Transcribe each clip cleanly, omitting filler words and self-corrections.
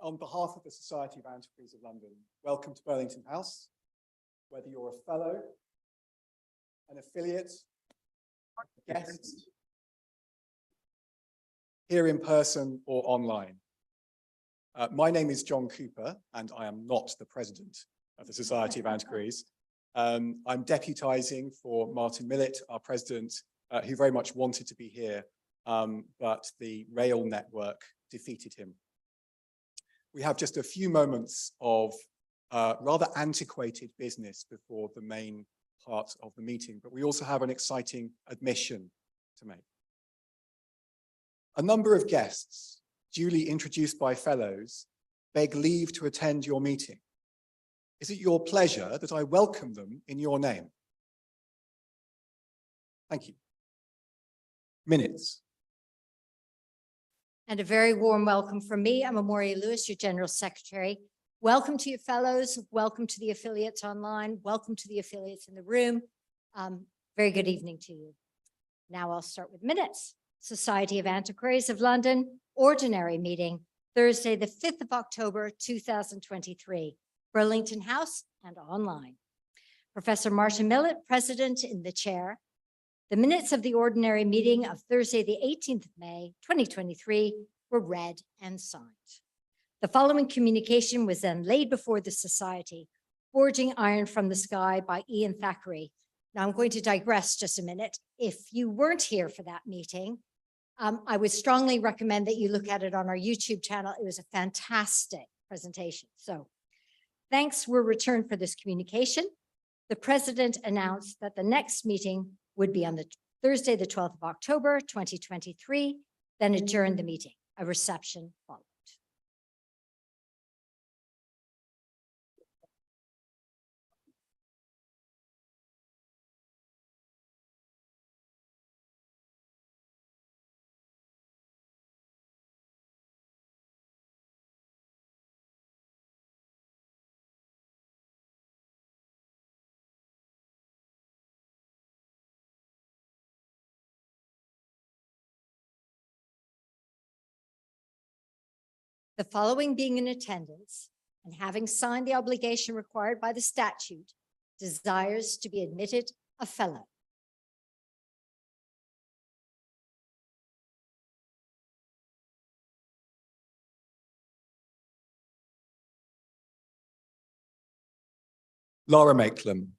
On behalf of the Society of Antiquaries of London, welcome to Burlington House. Whether you're a fellow, an affiliate, a guest, here in person or online. My name is John Cooper, and I am not the president of the Society of Antiquaries. I'm deputising for Martin Millett, our president, who very much wanted to be here, but the rail network defeated him. We have just a few moments of rather antiquated business before the main part of the meeting, but we also have an exciting admission to make. A number of guests, duly introduced by fellows, beg leave to attend your meeting. Is it your pleasure that I welcome them in your name? Thank you. Minutes. And a very warm welcome from me. I'm Amoria Lewis, your General Secretary. Welcome to your fellows. Welcome to the affiliates online. Welcome to the affiliates in the room. Very good evening to you. Now I'll start with minutes. Society of Antiquaries of London, ordinary meeting, Thursday, the 5th of October, 2023, Burlington House and online. Professor Martin Millett, President in the chair. The minutes of the ordinary meeting of Thursday, the 18th of May, 2023, were read and signed. The following communication was then laid before the Society, Forging Iron from the Sky by Ian Thackeray. Now I'm going to digress just a minute. If you weren't here for that meeting, I would strongly recommend that you look at it on our YouTube channel. It was a fantastic presentation. So thanks were returned for this communication. The President announced that the next meeting would be on the Thursday, the 12th of October, 2023, then adjourned the meeting. A reception followed. The following being in attendance and having signed the obligation required by the statute, desires to be admitted a fellow. Laura Maitland.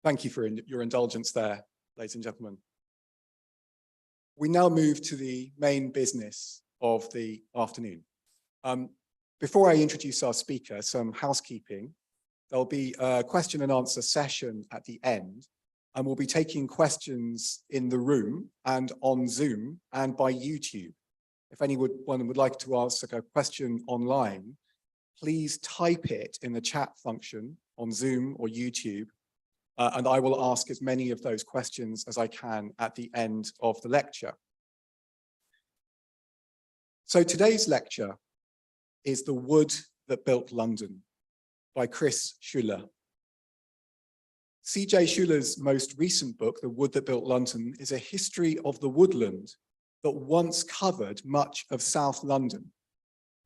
Thank you for your indulgence there, ladies and gentlemen. We now move to the main business of the afternoon. Before I introduce our speaker, some housekeeping. There'll be a question and answer session at the end, and we'll be taking questions in the room and on Zoom and by YouTube. If anyone would like to ask a question online, please type it in the chat function on Zoom or YouTube. And I will ask as many of those questions as I can at the end of the lecture. So today's lecture is The Wood That Built London by Chris Schuller. C.J. Schuller's most recent book, The Wood That Built London, is a history of the woodland that once covered much of South London.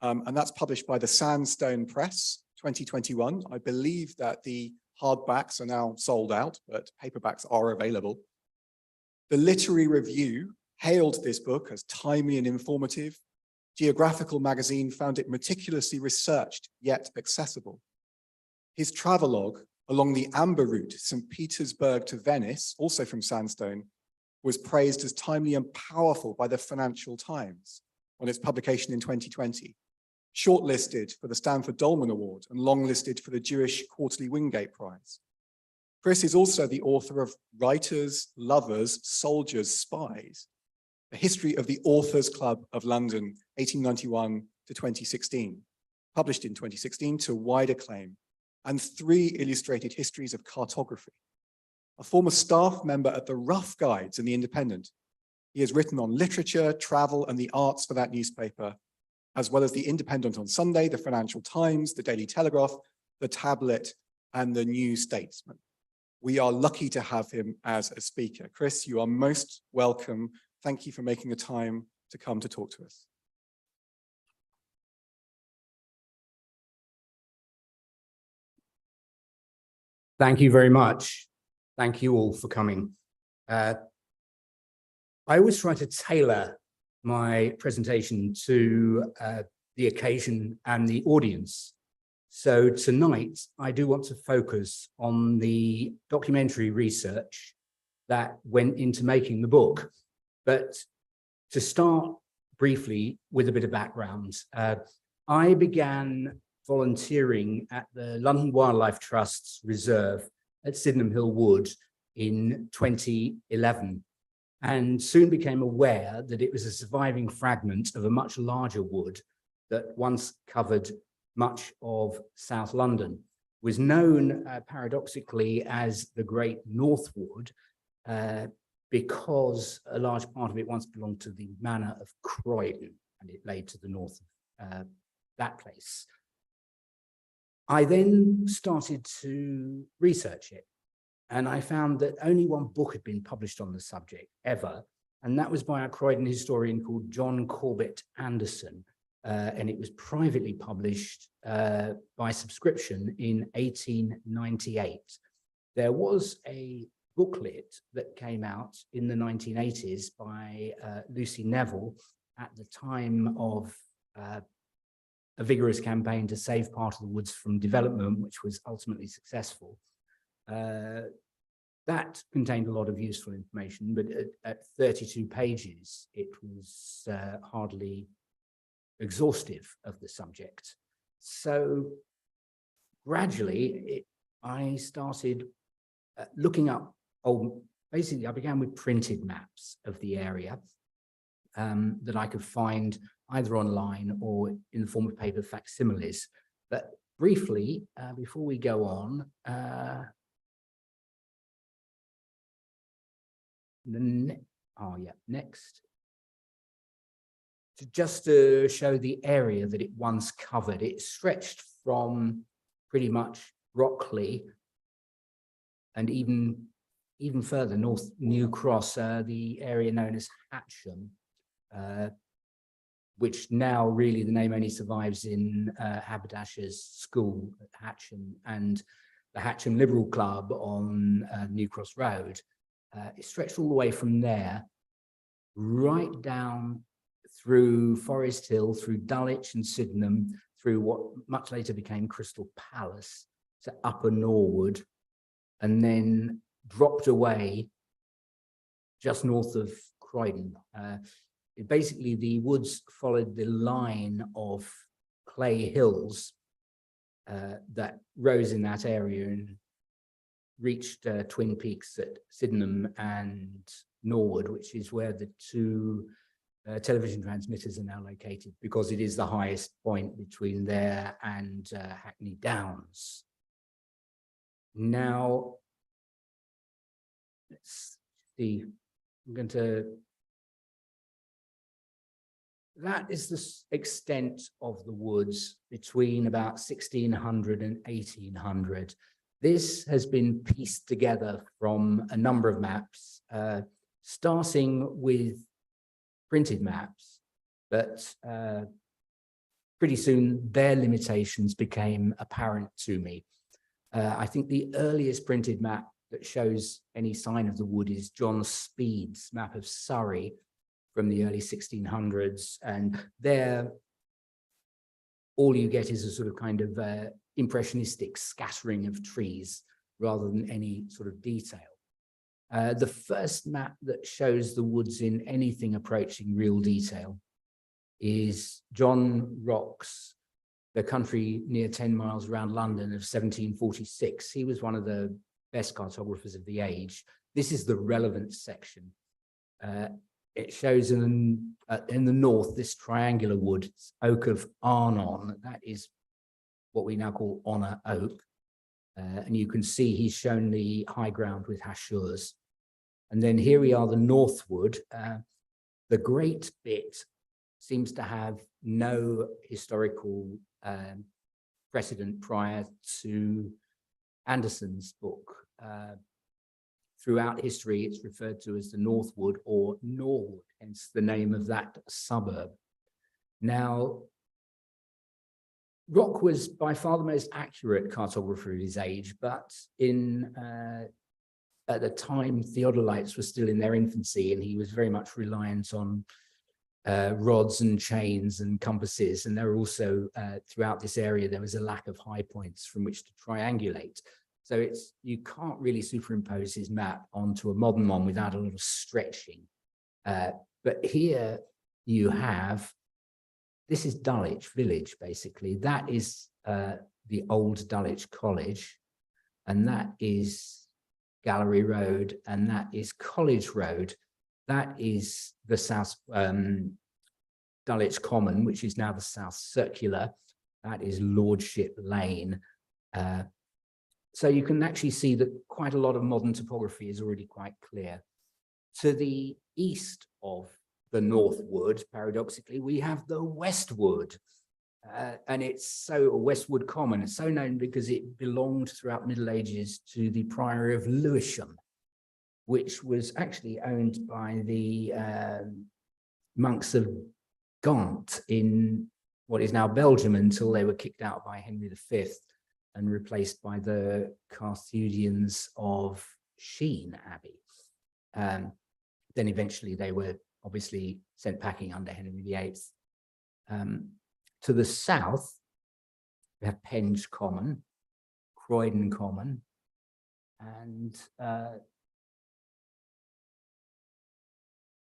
And that's published by the Sandstone Press, 2021. I believe that the hardbacks are now sold out, but paperbacks are available. The Literary Review hailed this book as timely and informative. Geographical magazine found it meticulously researched, yet accessible. His travelogue along the Amber route, St. Petersburg to Venice, also from Sandstone, was praised as timely and powerful by the Financial Times on its publication in 2020, shortlisted for the Stanford Dolman Award and longlisted for the Jewish Quarterly Wingate Prize. Chris is also the author of Writers, Lovers, Soldiers, Spies, a history of the Authors Club of London, 1891 to 2016, published in 2016 to wide acclaim, and 3 illustrated histories of cartography. A former staff member at the Rough Guides and the Independent, he has written on literature, travel, and the arts for that newspaper, as well as the Independent on Sunday, the Financial Times, the Daily Telegraph, the Tablet, and the New Statesman. We are lucky to have him as a speaker. Chris, you are most welcome. Thank you for making the time to come to talk to us. Thank you very much. Thank you all for coming. I always try to tailor my presentation to the occasion and the audience. So tonight, I do want to focus on the documentary research that went into making the book. But to start briefly with a bit of background, I began volunteering at the London Wildlife Trust's reserve at Sydenham Hill Wood in 2011, and soon became aware that it was a surviving fragment of a much larger wood that once covered much of South London, was known paradoxically as the Great North Wood, because a large part of it once belonged to the manor of Croydon, and it lay to the north of that place. I then started to research it, and I found that only one book had been published on the subject ever, and that was by a Croydon historian called John Corbett Anderson, and it was privately published by subscription in 1898. There was a booklet that came out in the 1980s by Lucy Neville at the time of a vigorous campaign to save part of the woods from development, which was ultimately successful. That contained a lot of useful information, but at 32 pages, it was hardly exhaustive of the subject. So gradually, I started looking up basically, I began with printed maps of the area that I could find either online or in the form of paper facsimiles. But briefly, before we go on, next. Just to show the area that it once covered, it stretched from pretty much Brockley and even further north, New Cross, the area known as Hatcham, which now really the name only survives in Haberdashers' School at Hatcham and the Hatcham Liberal Club on New Cross Road. It stretched all the way from there right down through Forest Hill, through Dulwich and Sydenham, through what much later became Crystal Palace to Upper Norwood, and then dropped away just north of Croydon. Basically, the woods followed the line of clay hills that rose in that area and reached Twin Peaks at Sydenham and Norwood, which is where the two television transmitters are now located, because it is the highest point between there and Hackney Downs. Now, let's see, that is the extent of the woods between about 1600 and 1800. This has been pieced together from a number of maps, starting with printed maps, but pretty soon their limitations became apparent to me. I think the earliest printed map that shows any sign of the wood is John Speed's map of Surrey from the early 1600s, and there all you get is a sort of kind of impressionistic scattering of trees rather than any sort of detail. The first map that shows the woods in anything approaching real detail is John Rock's The Country Near 10 Miles Around London of 1746. He was one of the best cartographers of the age. This is the relevant section. It shows in the north, this triangular wood, Oak of Arnon. That is what we now call Honor Oak. And you can see he's shown the high ground with hachures. And then here we are, the Northwood. The great bit seems to have no historical precedent prior to Anderson's book. Throughout history, it's referred to as the Northwood or Norwood, hence the name of that suburb. Now, Rock was by far the most accurate cartographer of his age, but at the time, theodolites were still in their infancy, and he was very much reliant on rods and chains and compasses. And there were also, throughout this area, there was a lack of high points from which to triangulate. So you can't really superimpose his map onto a modern one without a lot of stretching. But here you have, this is Dulwich Village, basically. That is the old Dulwich College, and that is Gallery Road, and that is College Road. That is the South Dulwich Common, which is now the South Circular. That is Lordship Lane. So you can actually see that quite a lot of modern topography is already quite clear. To the east of the Northwood, paradoxically, we have the Westwood. And it's so Westwood Common. It's so known because it belonged throughout the Middle Ages to the Priory of Lewisham, which was actually owned by the monks of Gant in what is now Belgium until they were kicked out by Henry V and replaced by the Carthusians of Sheen Abbey. Then eventually they were obviously sent packing under Henry VIII. To the south, we have Penge Common, Croydon Common, and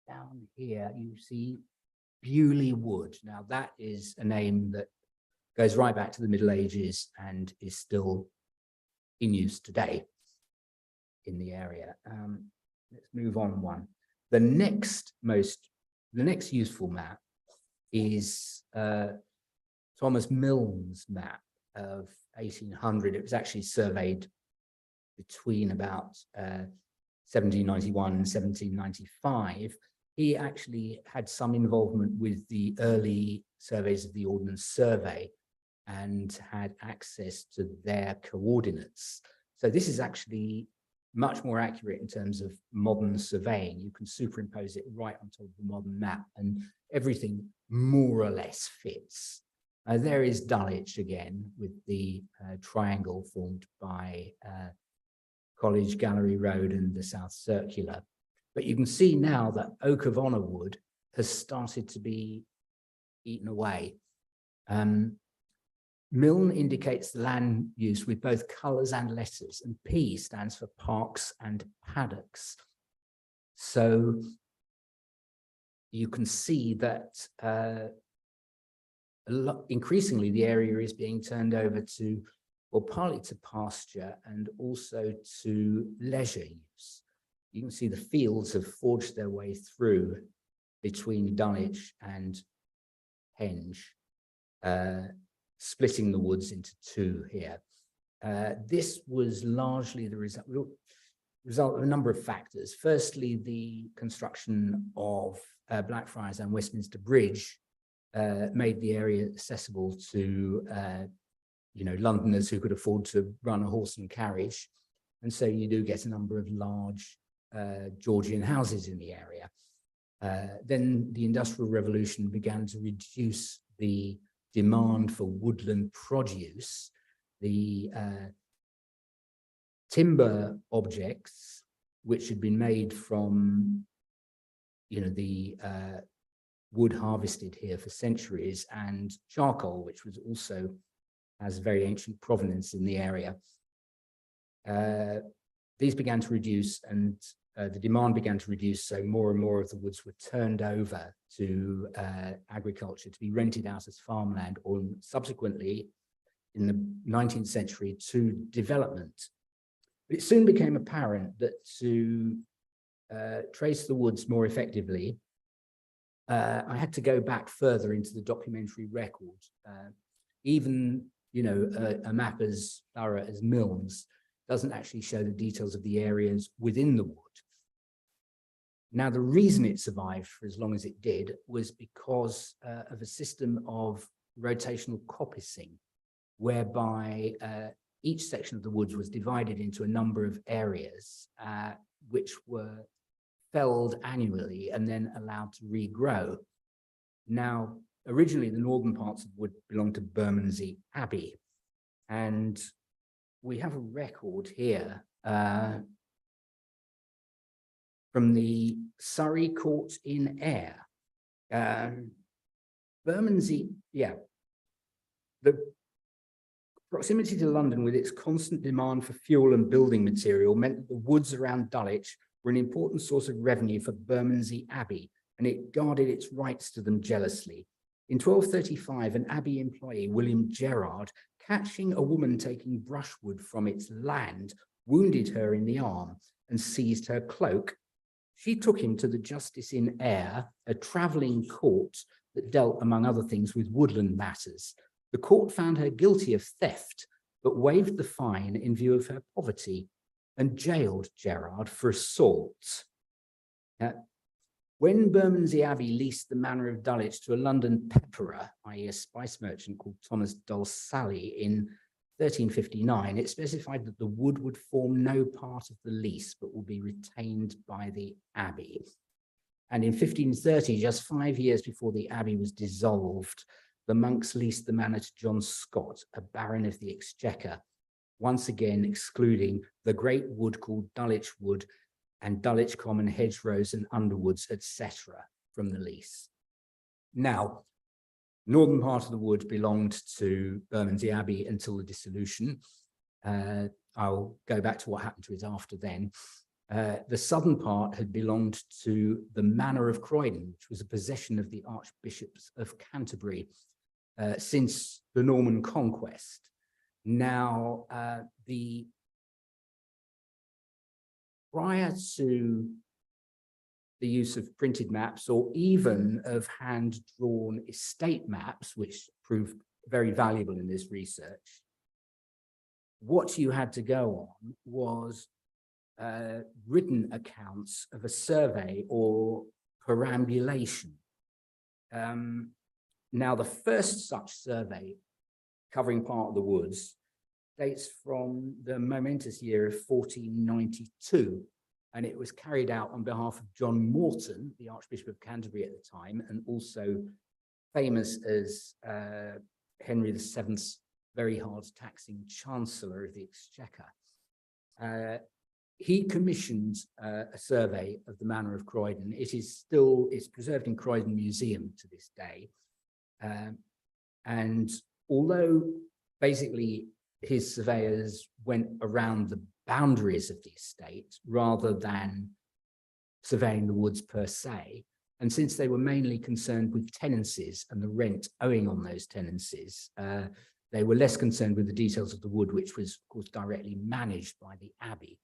down here you see Bewley Wood. Now that is a name that goes right back to the Middle Ages and is still in use today in the area. Let's move on one. The next useful map is Thomas Milne's map of 1800. It was actually surveyed between about 1791 and 1795. He actually had some involvement with the early surveys of the Ordnance Survey and had access to their coordinates. So this is actually much more accurate in terms of modern surveying. You can superimpose it right on top of the modern map and everything more or less fits. There is Dulwich again with the triangle formed by College, Gallery Road and the South Circular. But you can see now that Oak of Honor Wood has started to be eaten away. Milne indicates the land use with both colours and letters, and P stands for parks and paddocks. So you can see that increasingly the area is being turned over to, or partly to pasture and also to leisure use. You can see the fields have forged their way through between Dulwich and Penge, splitting the woods into two here. This was largely the result of a number of factors. Firstly, the construction of Blackfriars and Westminster Bridge made the area accessible to Londoners who could afford to run a horse and carriage. And so you do get a number of large Georgian houses in the area. Then the Industrial Revolution began to reduce the demand for woodland produce. The timber objects, which had been made from, the wood harvested here for centuries, and charcoal, which was also has very ancient provenance in the area. These began to reduce, and the demand began to reduce, so more and more of the woods were turned over to agriculture, to be rented out as farmland, or subsequently in the 19th century to development. But it soon became apparent that to trace the woods more effectively, I had to go back further into the documentary record. Even, you know, a map as thorough as Milne's doesn't actually show the details of the areas within the wood. Now, the reason it survived for as long as it did was because of a system of rotational coppicing, whereby each section of the woods was divided into a number of areas which were felled annually and then allowed to regrow. Now, originally, the northern parts of the wood belonged to Bermondsey Abbey, and we have a record here from the Surrey Court in Ayr. Bermondsey, yeah. The proximity to London with its constant demand for fuel and building material meant that the woods around Dulwich were an important source of revenue for Bermondsey Abbey, and it guarded its rights to them jealously. In 1235, an Abbey employee, William Gerard, catching a woman taking brushwood from its land, wounded her in the arm and seized her cloak. She took him to the justice in Ayr, a travelling court that dealt, among other things, with woodland matters. The court found her guilty of theft, but waived the fine in view of her poverty and jailed Gerard for assault. When Bermondsey Abbey leased the manor of Dulwich to a London pepperer, i.e. a spice merchant called Thomas Dolsally, in 1359, it specified that the wood would form no part of the lease, but would be retained by the Abbey. And in 1530, just 5 years before the Abbey was dissolved, the monks leased the manor to John Scott, a baron of the Exchequer, once again excluding the great wood called Dulwich Wood and Dulwich Common hedgerows and underwoods, etc., from the lease. Now, northern part of the wood belonged to Bermondsey Abbey until the dissolution. I'll go back to what happened to it after then. The southern part had belonged to the Manor of Croydon, which was a possession of the Archbishops of Canterbury since the Norman conquest. Now, prior to the use of printed maps or even of hand-drawn estate maps, which proved very valuable in this research, what you had to go on was written accounts of a survey or perambulation. Now, the first such survey covering part of the woods dates from the momentous year of 1492, and it was carried out on behalf of John Morton, the Archbishop of Canterbury at the time, and also famous as Henry VII's very hard taxing Chancellor of the Exchequer. He commissioned a survey of the Manor of Croydon. It's preserved in Croydon Museum to this day. And although basically his surveyors went around the boundaries of the estate rather than surveying the woods per se, and since they were mainly concerned with tenancies and the rent owing on those tenancies, they were less concerned with the details of the wood, which was, of course, directly managed by the Abbey,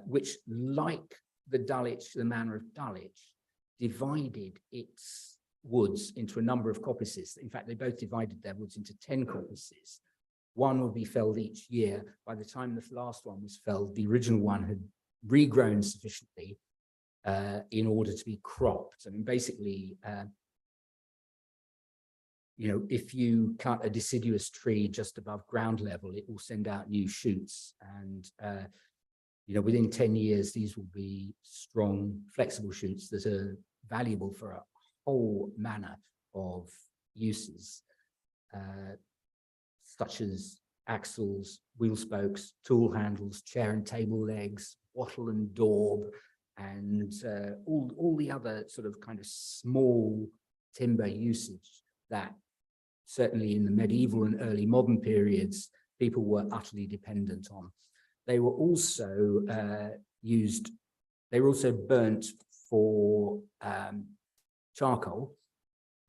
which, like the Manor of Dulwich, divided its woods into a number of coppices. In fact, they both divided their woods into 10 coppices. One would be felled each year. By the time the last one was felled, the original one had regrown sufficiently in order to be cropped. I mean, basically, you know, if you cut a deciduous tree just above ground level, it will send out new shoots. And, you know, within 10 years, these will be strong, flexible shoots that are valuable for a whole manner of uses, such as axles, wheel spokes, tool handles, chair and table legs, wattle and daub, and all the other sort of kind of small timber usage that certainly in the medieval and early modern periods, people were utterly dependent on. They were also used They were also burnt for charcoal,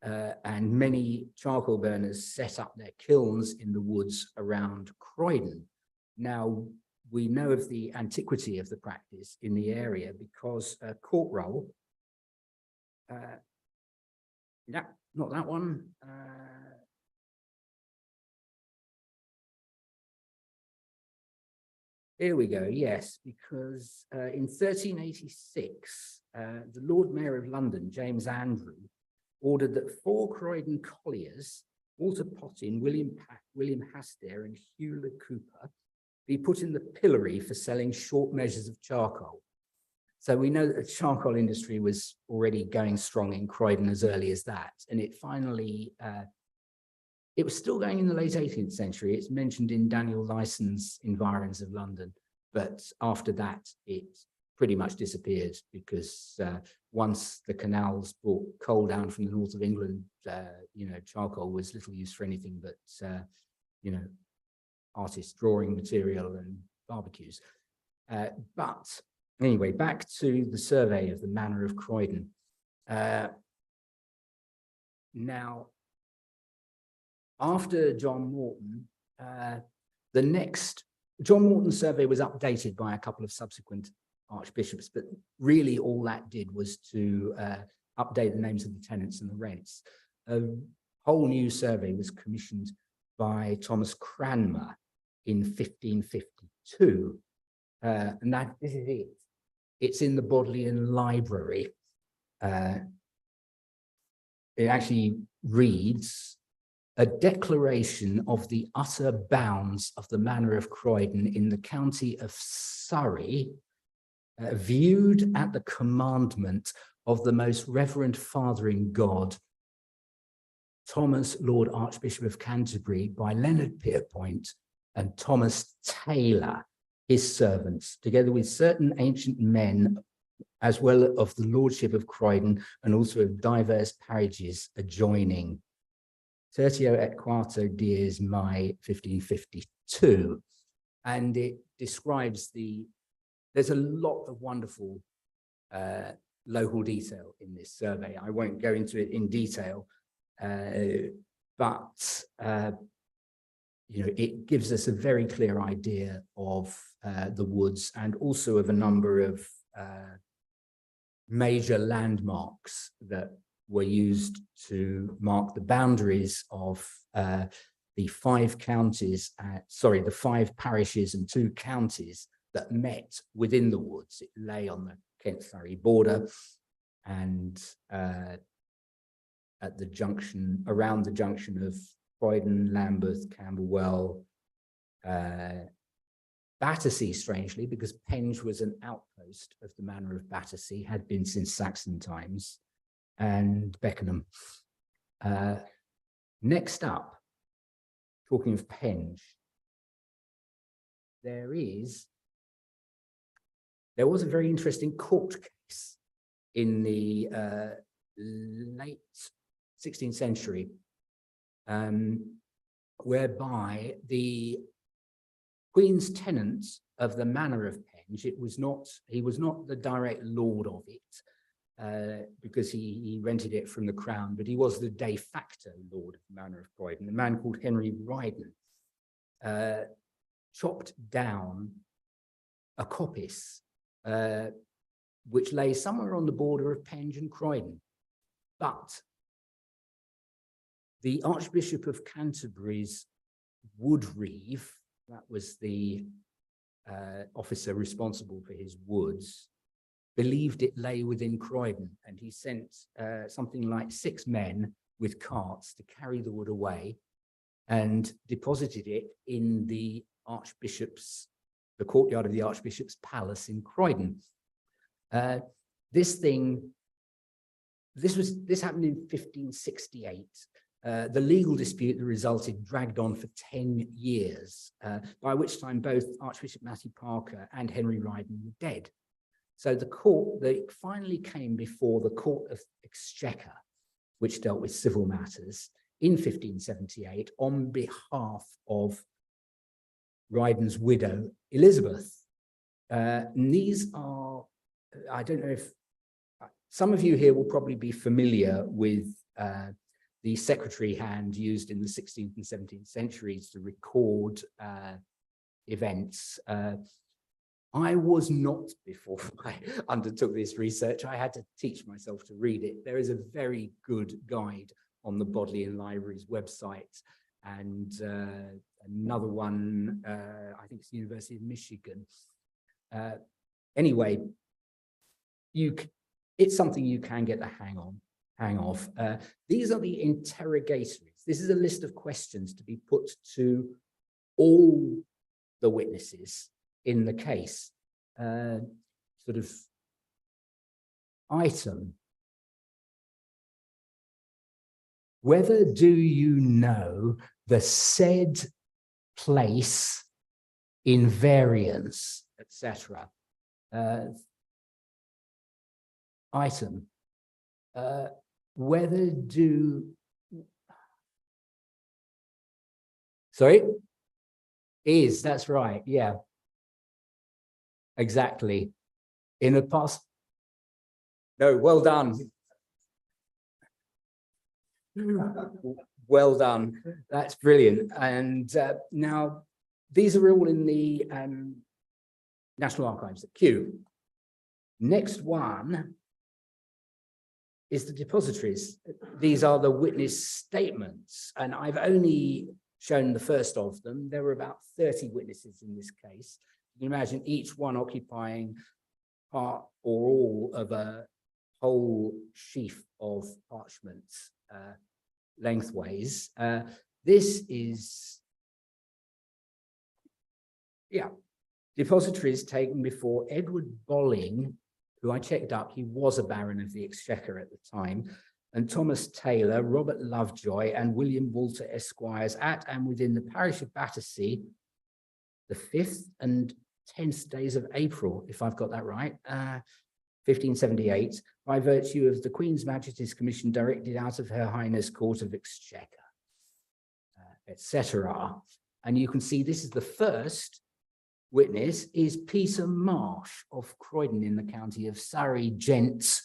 and many charcoal burners set up their kilns in the woods around Croydon. Now, we know of the antiquity of the practice in the area because a court roll, yeah, not that one. Here we go, yes, because in 1386, the Lord Mayor of London, James Andrew, ordered that 4 Croydon colliers, Walter Pottin, William Haster and Hugh Le Cooper, be put in the pillory for selling short measures of charcoal. So we know that the charcoal industry was already going strong in Croydon as early as that. And it finally, it was still going in the late 18th century. It's mentioned in Daniel Lyson's Environs of London. But after that, it pretty much disappeared because once the canals brought coal down from the north of England, charcoal was little use for anything but, artists drawing material and barbecues. But anyway, back to the survey of the Manor of Croydon. Now, after John Morton, John Morton's survey was updated by a couple of subsequent archbishops, but really all that did was to update the names of the tenants and the rents. A whole new survey was commissioned by Thomas Cranmer in 1552, and this is it. It's in the Bodleian Library. It actually reads, "A declaration of the utter bounds of the Manor of Croydon in the county of Surrey, viewed at the commandment of the most reverend Father in God, Thomas, Lord Archbishop of Canterbury, by Leonard Pierpoint and Thomas Taylor, his servants, together with certain ancient men, as well of the Lordship of Croydon, and also of divers parishes adjoining. Tertio et Quarto Dies Mai 1552." And it describes there's a lot of wonderful local detail in this survey. I won't go into it in detail, but it gives us a very clear idea of the woods and also of a number of major landmarks that were used to mark the boundaries of the 5 counties, the 5 parishes and 2 counties that met within the woods. It lay on the Kent-Surrey border and at the junction, around the junction of Croydon, Lambeth, Camberwell, Battersea, strangely, because Penge was an outpost of the Manor of Battersea, had been since Saxon times, and Beckenham. Next up, talking of Penge, there was a very interesting court case in the late 16th century, whereby the Queen's tenant of the Manor of Penge, he was not the direct lord of it, because he rented it from the Crown, but he was the de facto lord of the Manor of Croydon, a man called Henry Ryden, chopped down a coppice which lay somewhere on the border of Penge and Croydon. But the Archbishop of Canterbury's wood reeve, that was the officer responsible for his woods, believed it lay within Croydon, and he sent something like 6 men with carts to carry the wood away and deposited it in the courtyard of the Archbishop's palace in Croydon. This happened in 1568. The legal dispute that resulted dragged on for 10 years, by which time both Archbishop Matthew Parker and Henry Ryden were dead. So they finally came before the Court of Exchequer, which dealt with civil matters, in 1578 on behalf of Ryden's widow, Elizabeth. And these are I don't know if some of you here will probably be familiar with the secretary hand used in the 16th and 17th centuries to record events. I was not before I undertook this research. I had to teach myself to read it. There is a very good guide on the Bodleian Library's website, and another one, I think it's the University of Michigan. Anyway, it's something you can get the hang of. These are the interrogatories. This is a list of questions to be put to all the witnesses in the case. Sort of item. Whether do you know the said place in variance, etc. Item. Whether do. Sorry? Is, that's right, yeah. Exactly. In a past. No, well done. Well done. That's brilliant. And now these are all in the National Archives at Kew. Next one is the depositories. These are the witness statements, and I've only shown the first of them. There were about 30 witnesses in this case. You can imagine each one occupying part or all of a whole sheaf of parchments lengthways. This is, yeah, depositories taken before Edward Bolling, who I checked up, he was a Baron of the Exchequer at the time, and Thomas Taylor, Robert Lovejoy, and William Walter Esquires at and within the parish of Battersea, the 5th and 10th days of April, if I've got that right, 1578, by virtue of the Queen's Majesty's Commission directed out of Her Highness Court of Exchequer, etc. And you can see this is the first witness is Peter Marsh of Croydon in the county of Surrey, gents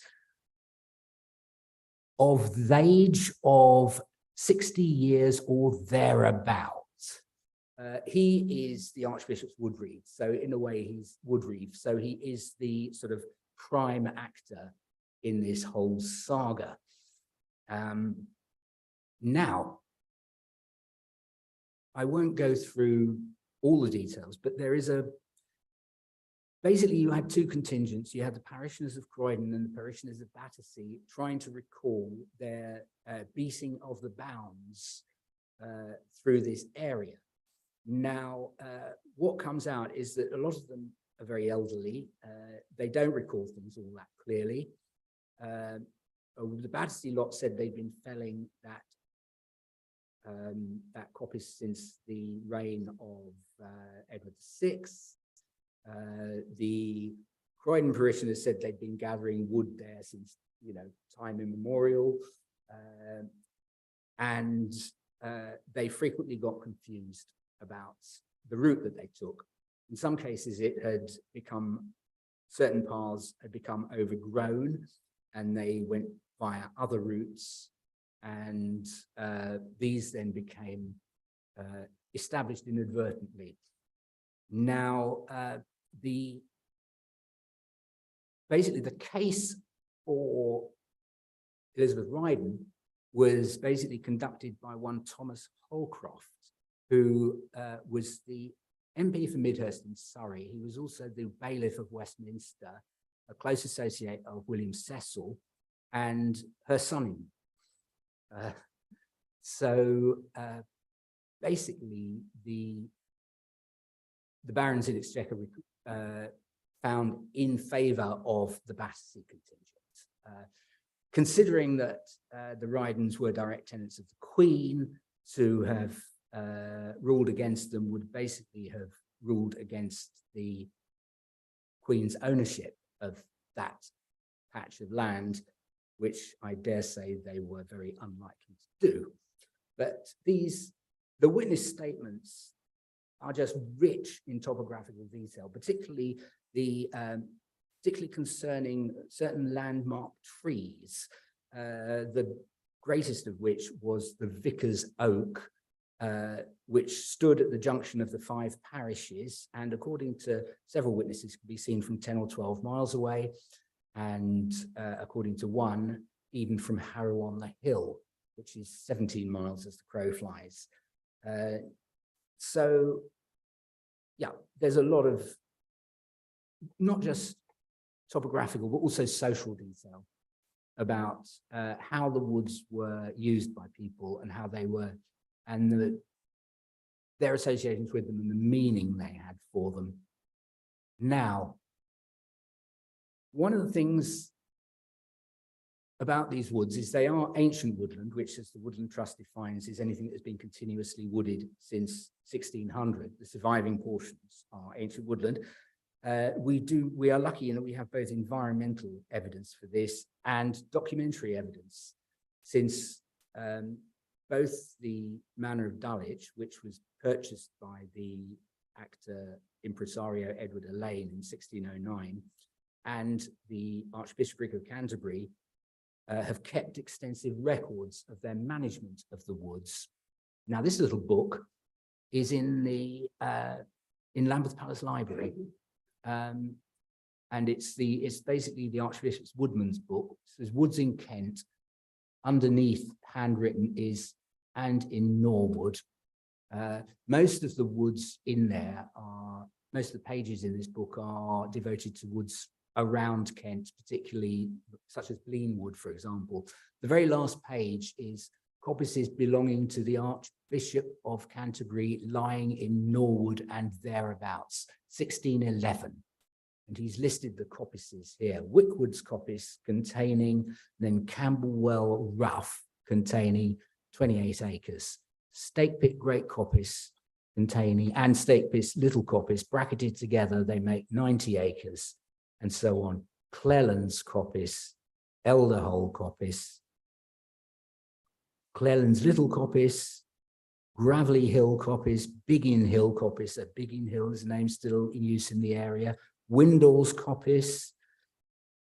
of the age of 60 years or thereabouts. He is the Archbishop's Woodreeve, so in a way he's Woodreeve, so he is the sort of prime actor in this whole saga. Now, I won't go through all the details, but there is basically you had two contingents. You had the parishioners of Croydon and the parishioners of Battersea trying to recall their beating of the bounds through this area. Now, what comes out is that a lot of them are very elderly. They don't recall things all that clearly. The Battersea lot said they'd been felling that coppice since the reign of Edward VI. The Croydon parishioners said they'd been gathering wood there since, time immemorial. And they frequently got confused about the route that they took. In some cases, certain paths had become overgrown and they went via other routes, and these then became established inadvertently. Now, basically the case for Elizabeth Ryden was basically conducted by one Thomas Holcroft, who was the MP for Midhurst in Surrey. He was also the bailiff of Westminster, a close associate of William Cecil, and her son-in-law. Basically, the barons in Exchequer found in favour of the Battersea contingent. Considering that the Rydens were direct tenants of the Queen, to have ruled against them would basically have ruled against the Queen's ownership of that patch of land, which I dare say they were very unlikely to do. But the witness statements are just rich in topographical detail, particularly the particularly concerning certain landmark trees, the greatest of which was the Vicar's Oak, which stood at the junction of the 5 parishes, and according to several witnesses, could be seen from 10 or 12 miles away, and according to one, even from Harrow on the Hill, which is 17 miles as the crow flies. So, yeah, there's a lot of not just topographical, but also social detail about how the woods were used by people and how they were, and their associations with them and the meaning they had for them. Now, one of the things about these woods is they are ancient woodland, which, as the Woodland Trust defines, is anything that's been continuously wooded since 1600. The surviving portions are ancient woodland. We are lucky in that we have both environmental evidence for this and documentary evidence, since both the Manor of Dulwich, which was purchased by the actor impresario Edward Alleyne in 1609, and the Archbishopric of Canterbury have kept extensive records of their management of the woods. Now, this little book is in the in Lambeth Palace Library. And it's basically the Archbishop's Woodman's book. So there's Woods in Kent. Underneath, handwritten, is "and in Norwood." Most of the woods in there most of the pages in this book are devoted to woods around Kent, particularly such as Bleanwood, for example. The very last page is coppices belonging to the Archbishop of Canterbury lying in Norwood and thereabouts, 1611. And he's listed the coppices here. Wickwood's coppice containing, then Camberwell Rough containing 28 acres. Stakepit Great Coppice containing, and Stakepit Little Coppice, bracketed together, they make 90 acres, and so on. Cleland's Coppice, Elderhole Coppice, Cleland's Little Coppice, Gravelly Hill Coppice, Biggin Hill Coppice, Biggin Hill is a name still in use in the area, Windle's Coppice,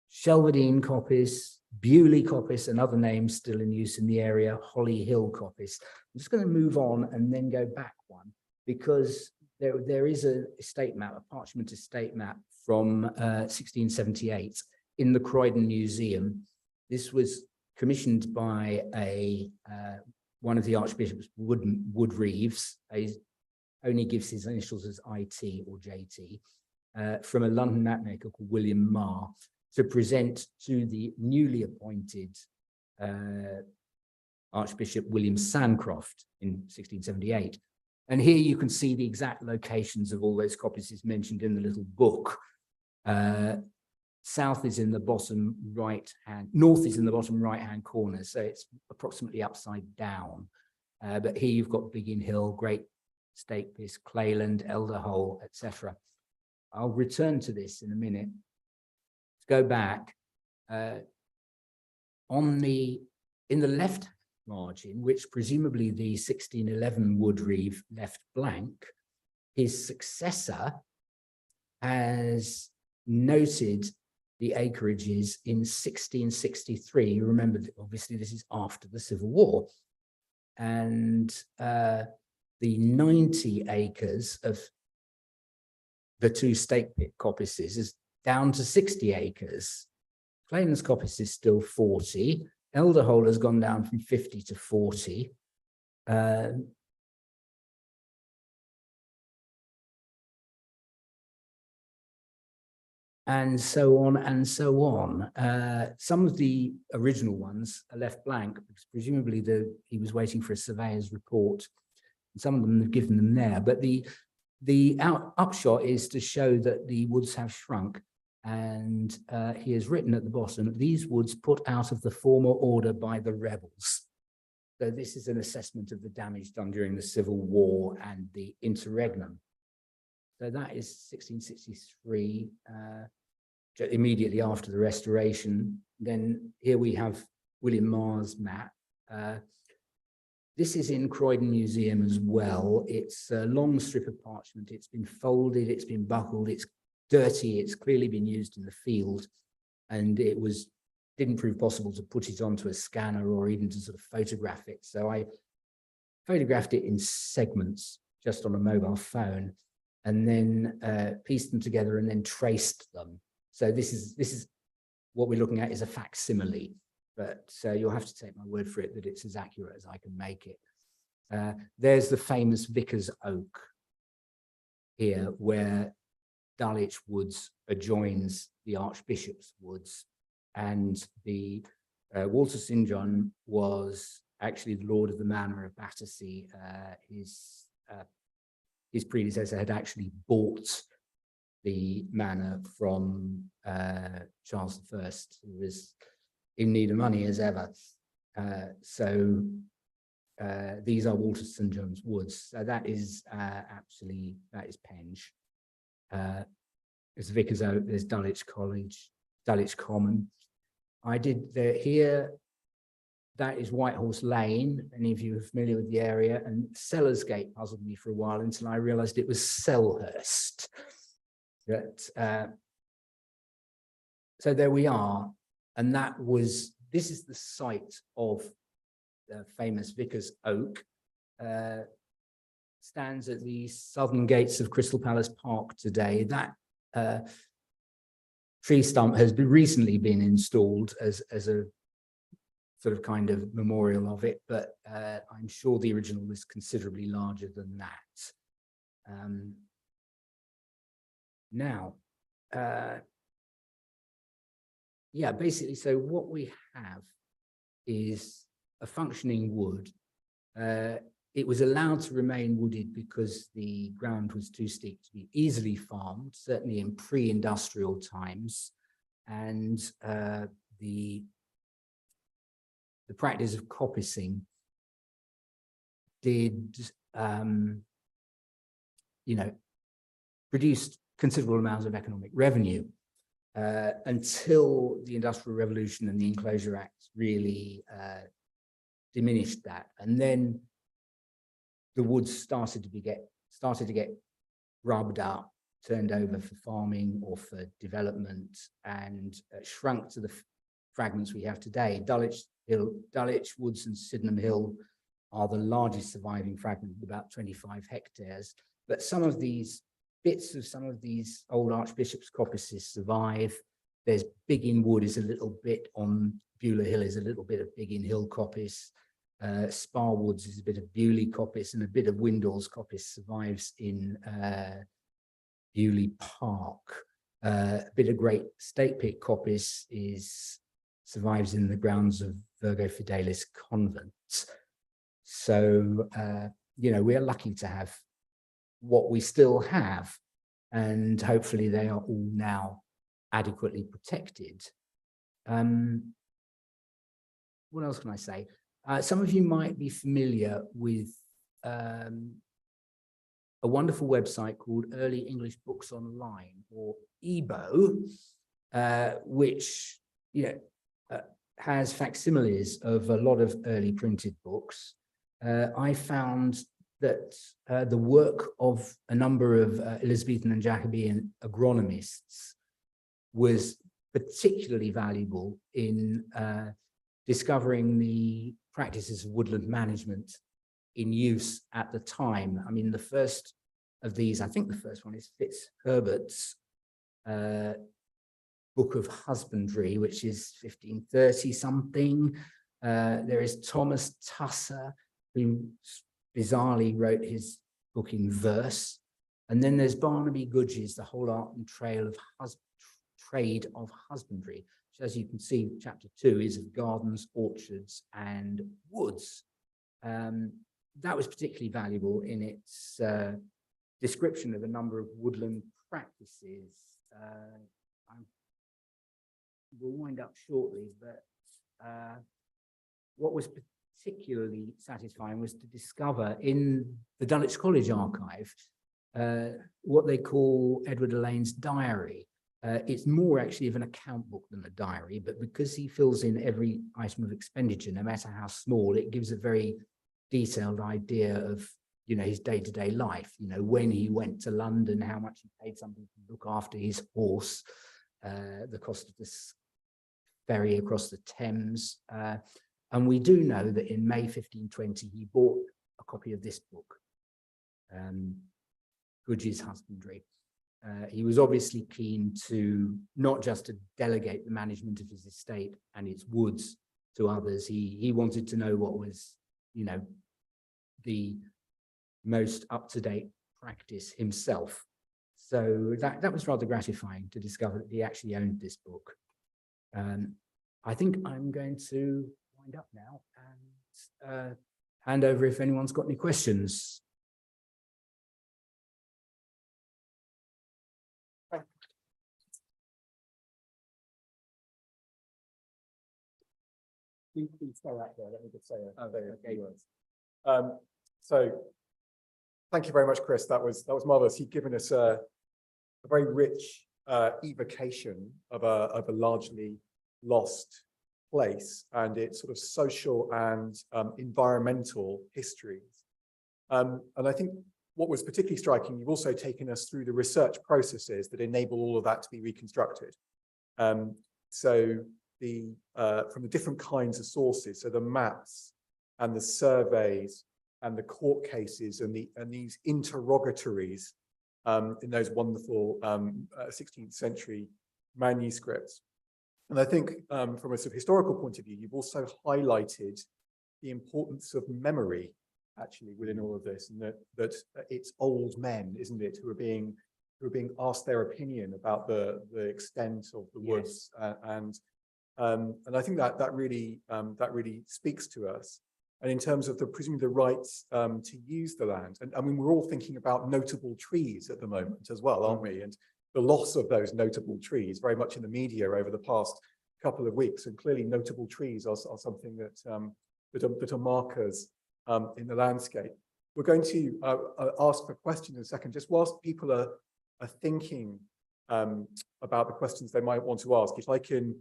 Shelverdine Coppice, Bewley Coppice, and other names still in use in the area, Holly Hill Coppice. I'm just going to move on and then go back one, because there is a estate map, a parchment estate map from 1678 in the Croydon Museum. This was commissioned by one of the Archbishop's wood reeves. He only gives his initials as IT or JT, from a London mapmaker called William Marr, to present to the newly appointed Archbishop William Sancroft in 1678. And here you can see the exact locations of all those coppices mentioned in the little book. South is in the bottom right hand, north is in the bottom right hand corner, so it's approximately upside down. But here you've got Biggin Hill, Great Stakepit, Clayland, Elderhole, etc. I'll return to this in a minute. Let's go back. In the left margin, which presumably the 1611 wood reeve left blank, his successor has noted the acreages in 1663. You remember that obviously this is after the Civil War. And the 90 acres of the two Stakepit coppices is down to 60 acres. Clayton's coppice is still 40. Elderhole has gone down from 50 to 40. And so on and so on. Some of the original ones are left blank because presumably he was waiting for a surveyor's report. Some of them have given them there, but the upshot is to show that the woods have shrunk. And he has written at the bottom, "These woods put out of the former order by the rebels." So this is an assessment of the damage done during the Civil War and the interregnum. So that is 1663, immediately after the Restoration. Then here we have William Marr's map. This is in Croydon Museum as well. It's a long strip of parchment. It's been folded, it's been buckled, it's dirty. It's clearly been used in the field, and it didn't prove possible to put it onto a scanner or even to sort of photograph it. So I photographed it in segments just on a mobile phone, and then pieced them together and then traced them. So this is what we're looking at is a facsimile, but you'll have to take my word for it that it's as accurate as I can make it. There's the famous Vicar's Oak here, where Dulwich Woods adjoins the Archbishop's Woods, and the Walter St. John was actually the Lord of the Manor of Battersea. His predecessor had actually bought the manor from Charles I, who was in need of money as ever. So these are Walter St. John's Woods. So that is that is Penge. There's Vicar's Oak, there's Dulwich College, Dulwich Common. I did here, that is Whitehorse Lane. Any of you are familiar with the area, and Sellers Gate puzzled me for a while until I realized it was Selhurst. So there we are. And this is the site of the famous Vicar's Oak. Stands at the southern gates of Crystal Palace Park today. That tree stump has recently been installed as a sort of kind of memorial of it, but I'm sure the original was considerably larger than that. Now, yeah, basically, so what we have is a functioning wood. It was allowed to remain wooded because the ground was too steep to be easily farmed, certainly in pre-industrial times. And the practice of coppicing did, produced considerable amounts of economic revenue until the Industrial Revolution and the Enclosure Act really diminished that. And then the woods started to get rubbed up, turned over for farming or for development, and shrunk to the fragments we have today. Dulwich Woods and Sydenham Hill are the largest surviving fragment, about 25 hectares. But some of these bits of some of these old Archbishop's coppices survive. There's Biggin Wood is a little bit on Beulah Hill, is a little bit of Biggin Hill coppice. Spar Woods is a bit of Bewley coppice, and a bit of Windall's coppice survives in Bewley Park. A bit of Great State Pit coppice survives in the grounds of Virgo Fidelis Convent. So, we are lucky to have what we still have, and hopefully they are all now adequately protected. What else can I say? Some of you might be familiar with a wonderful website called Early English Books Online, or EBO, which has facsimiles of a lot of early printed books. I found that the work of a number of Elizabethan and Jacobean agronomists was particularly valuable in discovering the practices of woodland management in use at the time. I mean, the first of these, I think the first one is Fitzherbert's Book of Husbandry, which is 1530 something. There is Thomas Tusser, who bizarrely wrote his book in verse. And then there's Barnaby Goodge's The Whole Art and Trade of Husbandry, which, as you can see, chapter 2 is of gardens, orchards, and woods. That was particularly valuable in its description of a number of woodland practices. We'll wind up shortly, but what was particularly satisfying was to discover in the Dulwich College archive what they call Edward Elaine's diary. It's more actually of an account book than a diary, but because he fills in every item of expenditure, no matter how small, it gives a very detailed idea of his day-to-day life, when he went to London, how much he paid somebody to look after his horse, the cost of this ferry across the Thames. And we do know that in May 1520, he bought a copy of this book, Goodge's Husbandry. He was obviously keen to not just to delegate the management of his estate and its woods to others. He wanted to know what was, the most up-to-date practice himself. So that was rather gratifying to discover that he actually owned this book. I think I'm going to wind up now and hand over if anyone's got any questions. Please stay out there. Let me just say a few words. So thank you very much, Chris. That was marvelous. You've given us a very rich evocation of a largely lost place and its sort of social and environmental histories. And I think what was particularly striking, you've also taken us through the research processes that enable all of that to be reconstructed. So from the different kinds of sources, so the maps and the surveys and the court cases and these interrogatories in those wonderful 16th century manuscripts. And I think from a sort of historical point of view, you've also highlighted the importance of memory actually within all of this, and that it's old men, isn't it, who are being asked their opinion about the extent of the woods. Yes. And I think that really speaks to us. And in terms of presumably the rights to use the land, and I mean, we're all thinking about notable trees at the moment as well, aren't we? And the loss of those notable trees very much in the media over the past couple of weeks. And clearly notable trees are something that are markers in the landscape. We're going to ask for questions in a second, just whilst people are thinking about the questions they might want to ask. If I can,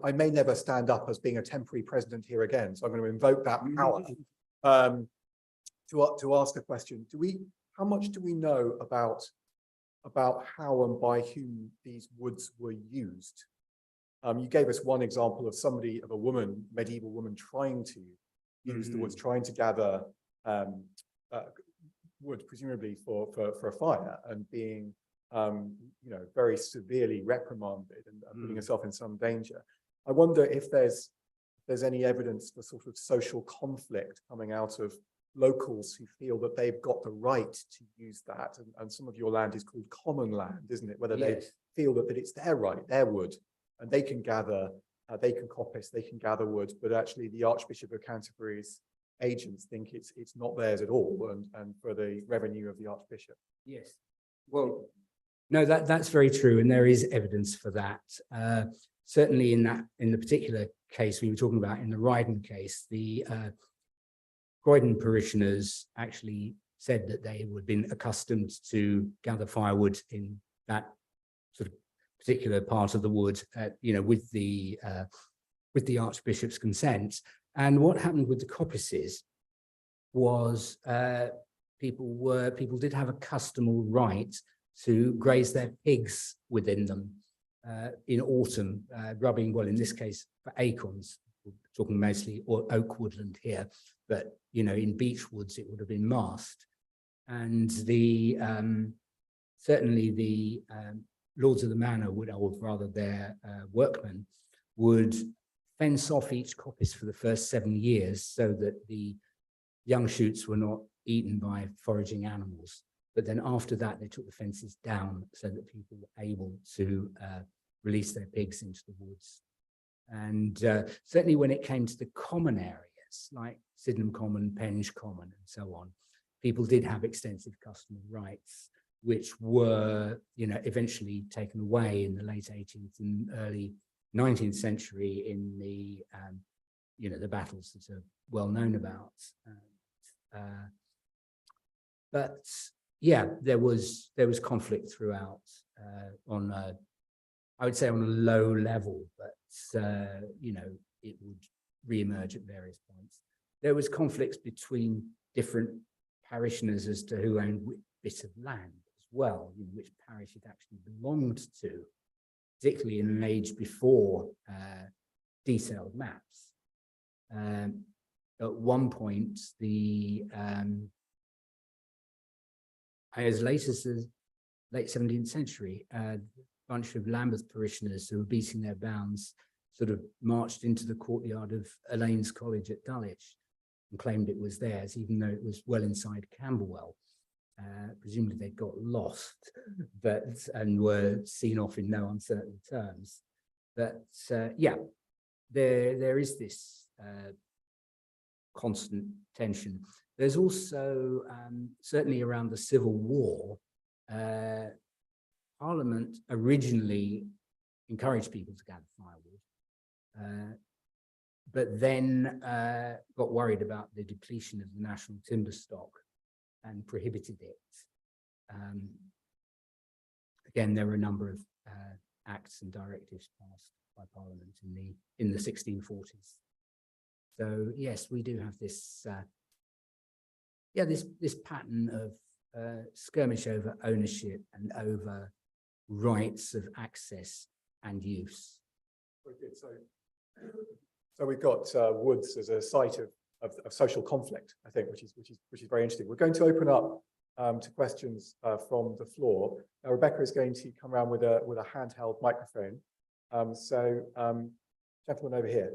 I may never stand up as being a temporary president here again, so I'm going to invoke that power to ask a question. How much do we know about how and by whom these woods were used? You gave us one example of a woman, medieval woman, trying to use the woods, trying to gather wood, presumably for a fire, and being very severely reprimanded and putting herself in some danger. I wonder if there's any evidence for sort of social conflict coming out of locals who feel that they've got the right to use that, and some of your land is called common land, isn't it? Whether they feel that it's their right, their wood, and they can gather, they can coppice, they can gather wood, but actually the Archbishop of Canterbury's agents think it's not theirs at all, and for the revenue of the Archbishop. Yes. Well, no, that's very true, and there is evidence for that. Certainly in the particular case we were talking about, in the Ryden case, the Croydon parishioners actually said that they would have been accustomed to gather firewood in that sort of particular part of the wood, with the Archbishop's consent. And what happened with the coppices was people did have a customary right to graze their pigs within them in autumn, grubbing, well, in this case, for acorns. We're talking mostly oak woodland here, but in beech woods it would have been mast. And certainly the lords of the manor would, or rather their workmen, would fence off each coppice for the first 7 years so that the young shoots were not eaten by foraging animals. But then after that, they took the fences down so that people were able to release their pigs into the woods. And certainly when it came to the common areas, like Sydenham Common, Penge Common, and so on, people did have extensive customary rights, which were, eventually taken away in the late 18th and early 19th century in the, the battles that are well known about. But yeah, there was conflict throughout on I would say on a low level, but it would re-emerge at various points. There was conflicts between different parishioners as to who owned which bit of land as well, which parish it actually belonged to, particularly in an age before detailed maps. At one point, as late as the late 17th century, a bunch of Lambeth parishioners who were beating their bounds sort of marched into the courtyard of Elaine's College at Dulwich and claimed it was theirs, even though it was well inside Camberwell. Presumably they got lost, and were seen off in no uncertain terms. But yeah, there is this constant tension. There's also, certainly around the Civil War, Parliament originally encouraged people to gather firewood, but then got worried about the depletion of the national timber stock and prohibited it. Again, there were a number of acts and directives passed by Parliament in the 1640s. So yes, we do have this this pattern of skirmish over ownership and over rights of access and use. Very good. So we've got woods as a site of social conflict, I think, which is very interesting. We're going to open up to questions from the floor. Now, Rebecca is going to come around with a handheld microphone. Gentleman over here,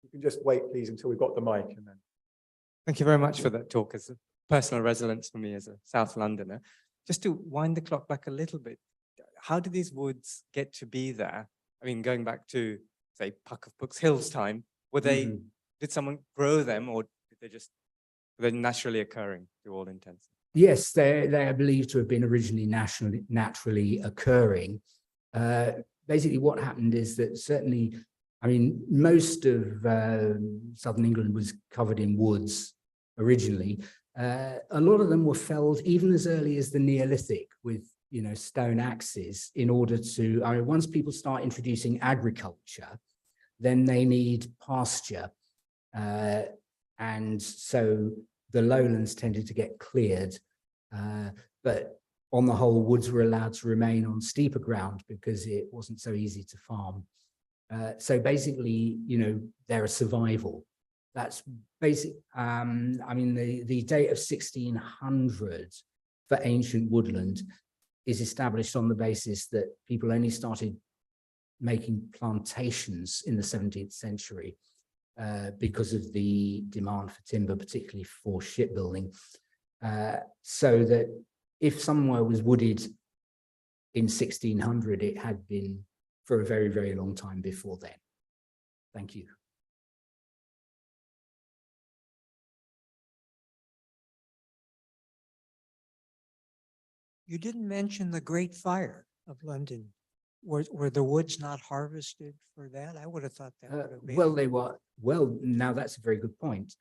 you can just wait, please, until we've got the mic, and then. Thank you very much for that talk. It's a personal resonance for me as a South Londoner. Just to wind the clock back a little bit, how did these woods get to be there? I mean, going back to, say, Puck of Books Hill's time, were they, did someone grow them, or did were they naturally occurring to all intents? Yes, they are believed to have been originally naturally occurring. Basically, what happened is that certainly, I mean, most of southern England was covered in woods originally. A lot of them were felled even as early as the Neolithic with, stone axes in order to, I mean, once people start introducing agriculture, then they need pasture. And so the lowlands tended to get cleared, but on the whole, woods were allowed to remain on steeper ground because it wasn't so easy to farm. So basically, they're a survival. That's basic. I mean, the date of 1600 for ancient woodland is established on the basis that people only started making plantations in the 17th century because of the demand for timber, particularly for shipbuilding. So that if somewhere was wooded in 1600, it had been for a very, very long time before then. Thank you. You didn't mention the Great Fire of London. Were the woods not harvested for that? I would have thought that would have been. Well, they were. Well, now that's a very good point.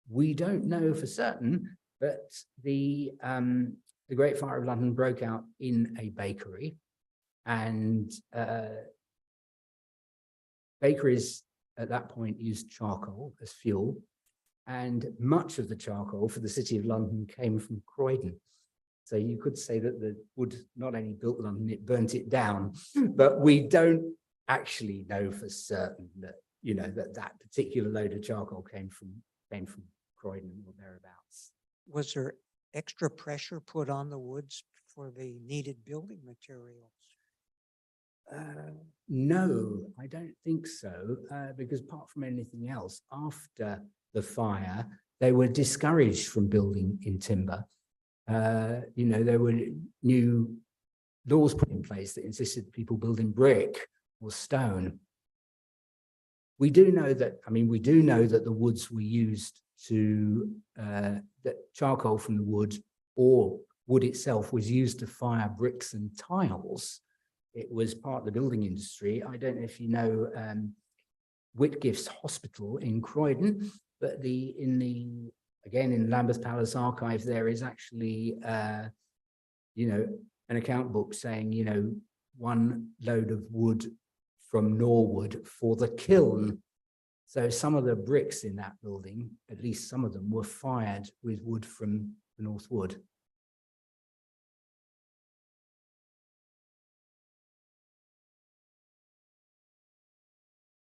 We don't know for certain, but the Great Fire of London broke out in a bakery, and bakeries at that point used charcoal as fuel, and much of the charcoal for the City of London came from Croydon. So you could say that the wood not only built London, it burnt it down, but we don't actually know for certain that, that particular load of charcoal came from Croydon or thereabouts. Was there extra pressure put on the woods for the needed building materials? No, I don't think so, because apart from anything else, after the fire, they were discouraged from building in timber. There were new laws put in place that insisted people build in brick or stone. We do know that the woods were used to, that charcoal from the wood or wood itself was used to fire bricks and tiles. It was part of the building industry. I don't know if you know Whitgift's Hospital in Croydon, but again, in Lambeth Palace Archive, there is actually, an account book saying, 1 load of wood from Norwood for the kiln So some of the bricks in that building, at least some of them, were fired with wood from the North Wood.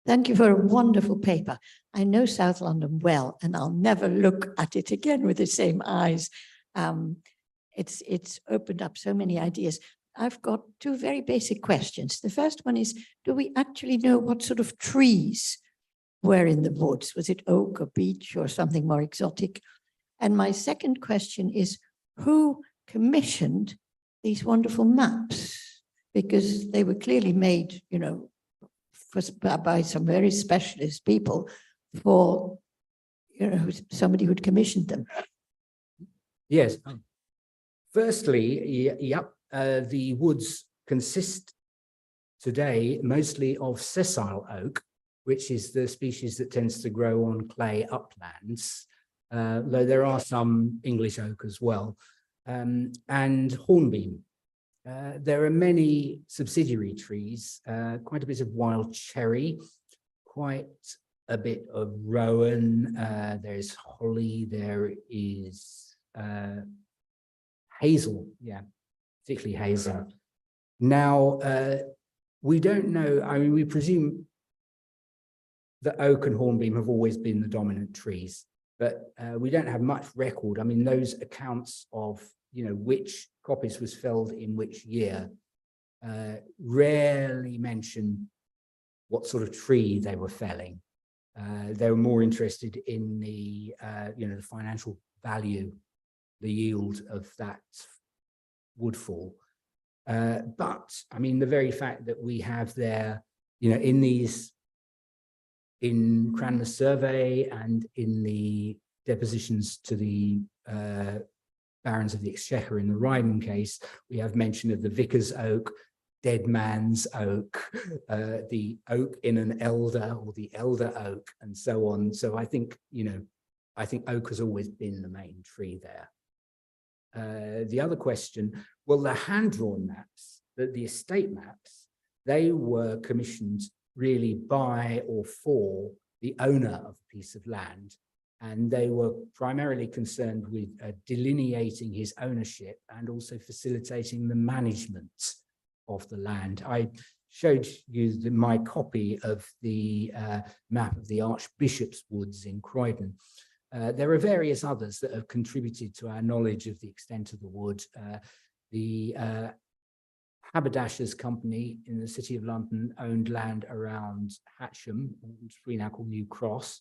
Thank you for a wonderful paper. I know South London well, and I'll never look at it again with the same eyes. It's opened up so many ideas. I've got two very basic questions. The first one is, do we actually know what sort of trees were in the woods? Was it oak or beech or something more exotic? And my second question is, who commissioned these wonderful maps? Because they were clearly made, you know, by some very specialist people for, you know, somebody who'd commissioned them. Yes. Firstly, the woods consist today mostly of sessile oak, which is the species that tends to grow on clay uplands, though there are some English oak as well, and hornbeam. There are many subsidiary trees, quite a bit of wild cherry, quite a bit of rowan, there's holly, there is hazel, particularly hazel. Now, we don't know, I mean, we presume that oak and hornbeam have always been the dominant trees, but we don't have much record. I mean, those accounts of, you know, which coppice was felled in which year rarely mention what sort of tree they were felling. They were more interested in the, you know, the financial value, the yield of that woodfall. But I mean, the very fact that we have there, you know, in Cranmer's survey and in the depositions to the Barons of the Exchequer in the Ryden case, we have mention of the vicar's oak, dead man's oak, the oak in an elder or the elder oak, and so on. So I think, you know, I think oak has always been the main tree there. The other question, well, the hand-drawn maps, the estate maps, they were commissioned really by or for the owner of a piece of land. And they were primarily concerned with delineating his ownership and also facilitating the management of the land. I showed you my copy of the map of the Archbishop's Woods in Croydon. There are various others that have contributed to our knowledge of the extent of the wood. The Haberdashers' Company in the City of London owned land around Hatcham, which we now call New Cross,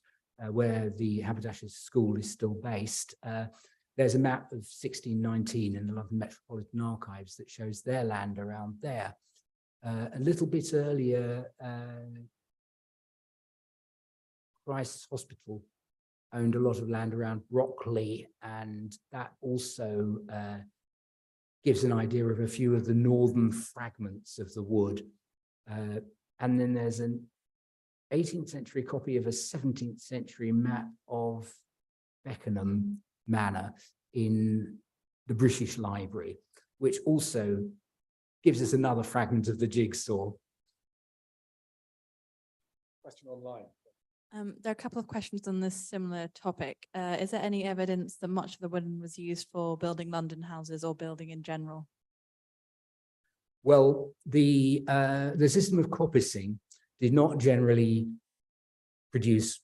where the Haberdashers' School is still based. There's a map of 1619 in the London Metropolitan Archives that shows their land around there. A little bit earlier, Christ's Hospital owned a lot of land around Brockley, and that also gives an idea of a few of the northern fragments of the wood. And then there's an 18th century copy of a 17th century map of Beckenham Manor in the British Library, which also gives us another fragment of the jigsaw. Question online. There are a couple of questions on this similar topic. Is there any evidence that much of the wood was used for building London houses or building in general? Well, the system of coppicing did not generally produce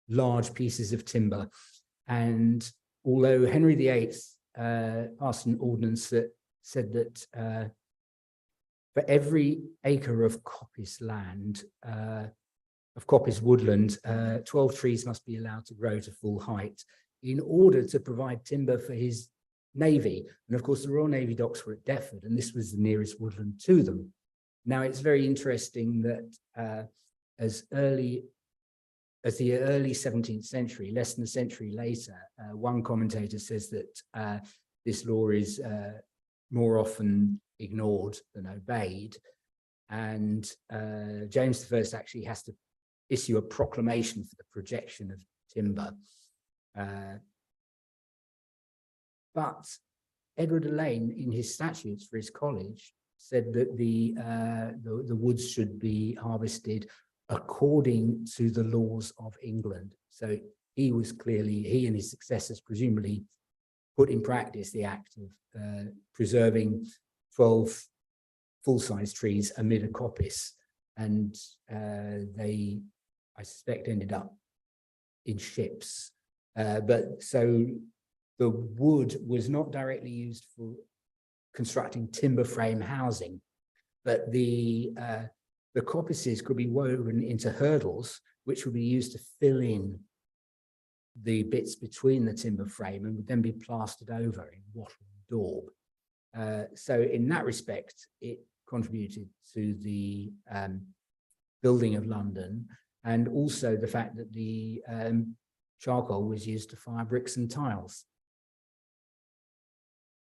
large pieces of timber. And although Henry VIII passed an ordinance that said that for every acre of coppice land, of coppice woodland, 12 trees must be allowed to grow to full height in order to provide timber for his navy. And of course, the Royal Navy docks were at Deptford, and this was the nearest woodland to them. Now, it's very interesting that as the early 17th century, less than a century later, one commentator says that this law is more often ignored than obeyed. And James I actually has to issue a proclamation for the projection of timber. But Edward Alleyne, in his statutes for his college, said that the woods should be harvested according to the laws of England. So he and his successors presumably put in practice the act of preserving 12 full-size trees amid a coppice. And they, I suspect, ended up in ships. But so the wood was not directly used for constructing timber frame housing, but the coppices could be woven into hurdles, which would be used to fill in the bits between the timber frame and would then be plastered over in wattle and daub. So in that respect, it contributed to the building of London, and also the fact that the charcoal was used to fire bricks and tiles.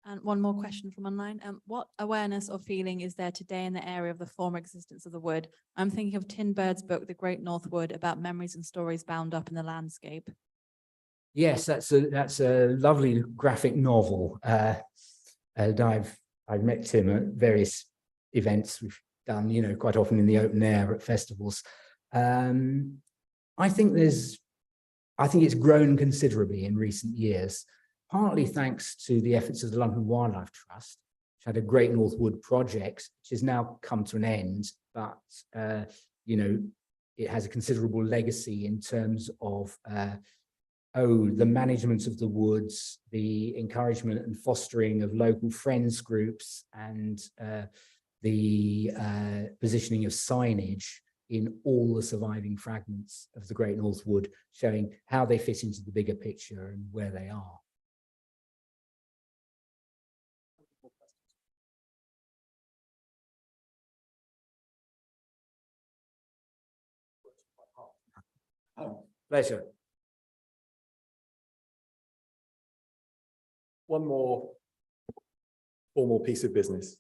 And one more question from online. What awareness or feeling is there today in the area of the former existence of the wood? I'm thinking of Tin Bird's book, The Great North Wood, about memories and stories bound up in the landscape. Yes, that's a lovely graphic novel. And I've met Tim at various events we've done, you know, quite often in the open air at festivals. I think it's grown considerably in recent years, partly thanks to the efforts of the London Wildlife Trust, which had a Great North Wood project, which has now come to an end, but you know, it has a considerable legacy in terms of the management of the woods, the encouragement and fostering of local friends groups, and the positioning of signage in all the surviving fragments of the Great North Wood, showing how they fit into the bigger picture and where they are. Pleasure. One more formal piece of business.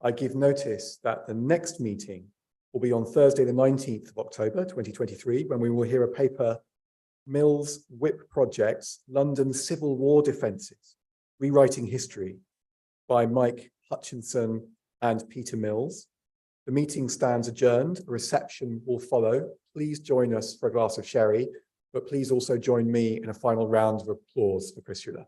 I give notice that the next meeting will be on Thursday, the 19th of October, 2023, when we will hear a paper, Mills Whip Projects, London Civil War Defences, Rewriting History, by Mike Hutchinson and Peter Mills. The meeting stands adjourned. A reception will follow. Please join us for a glass of sherry, but please also join me in a final round of applause for Chris Euler.